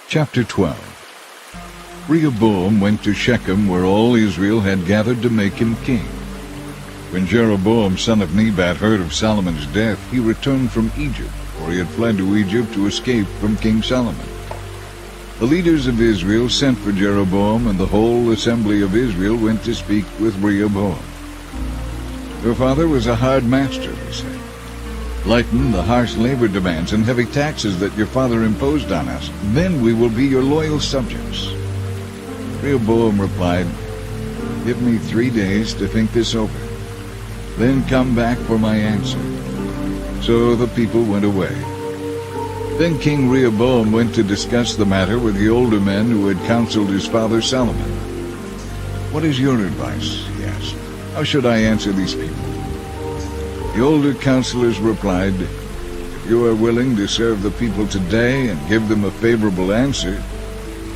Chapter 12. Rehoboam went to Shechem, where all Israel had gathered to make him king. When Jeroboam son of Nebat heard of Solomon's death, he returned from Egypt, for he had fled to Egypt to escape from King Solomon. The leaders of Israel sent for Jeroboam, and the whole assembly of Israel went to speak with Rehoboam. "Your father was a hard master," they said. "Lighten the harsh labor demands and heavy taxes that your father imposed on us. Then we will be your loyal subjects." Rehoboam replied, "Give me 3 days to think this over. Then come back for my answer." So the people went away. Then King Rehoboam went to discuss the matter with the older men who had counseled his father Solomon. "What is your advice?" he asked. "How should I answer these people?" The older counselors replied, "If you are willing to serve the people today and give them a favorable answer,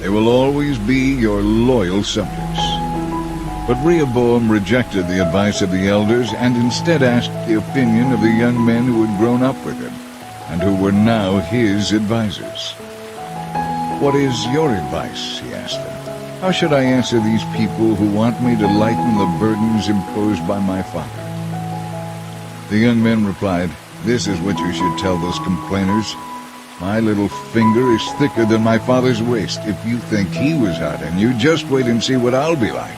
they will always be your loyal subjects." But Rehoboam rejected the advice of the elders and instead asked the opinion of the young men who had grown up with him and who were now his advisers. "What is your advice?" he asked them. "How should I answer these people who want me to lighten the burdens imposed by my father?" The young men replied, "This is what you should tell those complainers. My little finger is thicker than my father's waist. If you think he was hard on you, just wait and see what I'll be like.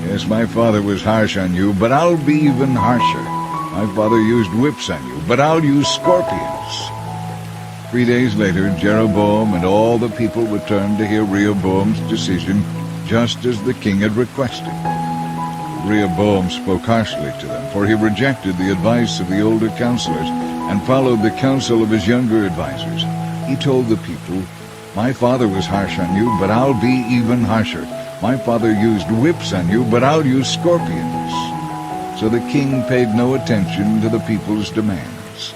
Yes, my father was harsh on you, but I'll be even harsher. My father used whips on you, but I'll use scorpions." 3 days later, Jeroboam and all the people returned to hear Rehoboam's decision, just as the king had requested. Rehoboam spoke harshly to them, for he rejected the advice of the older counselors and followed the counsel of his younger advisers. He told the people, "My father was harsh on you, but I'll be even harsher. My father used whips on you, but I'll use scorpions." So the king paid no attention to the people's demands.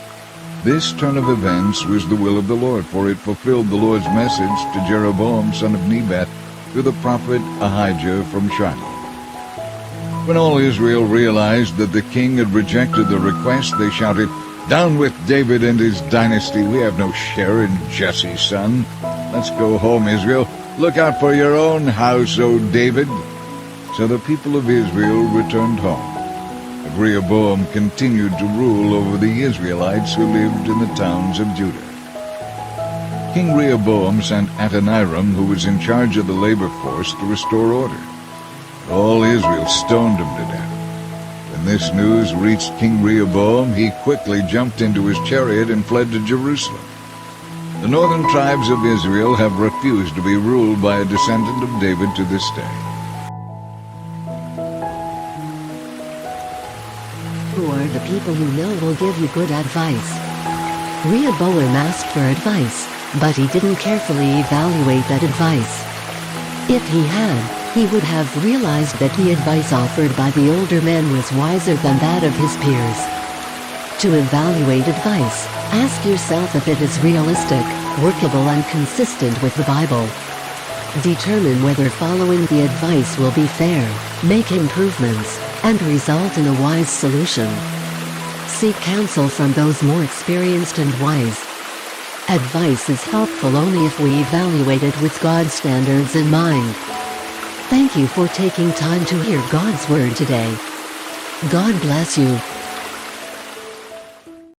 This turn of events was the will of the Lord, for it fulfilled the Lord's message to Jeroboam son of Nebat through the prophet Ahijah from Shiloh. When all Israel realized that the king had rejected the request, they shouted, "Down with David and his dynasty! We have no share in Jesse's son. Let's go home, Israel. Look out for your own house, O David." So the people of Israel returned home. But Rehoboam continued to rule over the Israelites who lived in the towns of Judah. King Rehoboam sent Adoniram, who was in charge of the labor force, to restore order. All Israel stoned him to death. When this news reached King Rehoboam, he quickly jumped into his chariot and fled to Jerusalem. The northern tribes of Israel have refused to be ruled by a descendant of David to this day. Who are the people you know will give you good advice? Rehoboam asked for advice, but he didn't carefully evaluate that advice. If he had, he would have realized that the advice offered by the older men was wiser than that of his peers. To evaluate advice, ask yourself if it is realistic, workable and consistent with the Bible. Determine whether following the advice will be fair, make improvements, and result in a wise solution. Seek counsel from those more experienced and wise. Advice is helpful only if we evaluate it with God's standards in mind. Thank you for taking time to hear God's Word today. God bless you.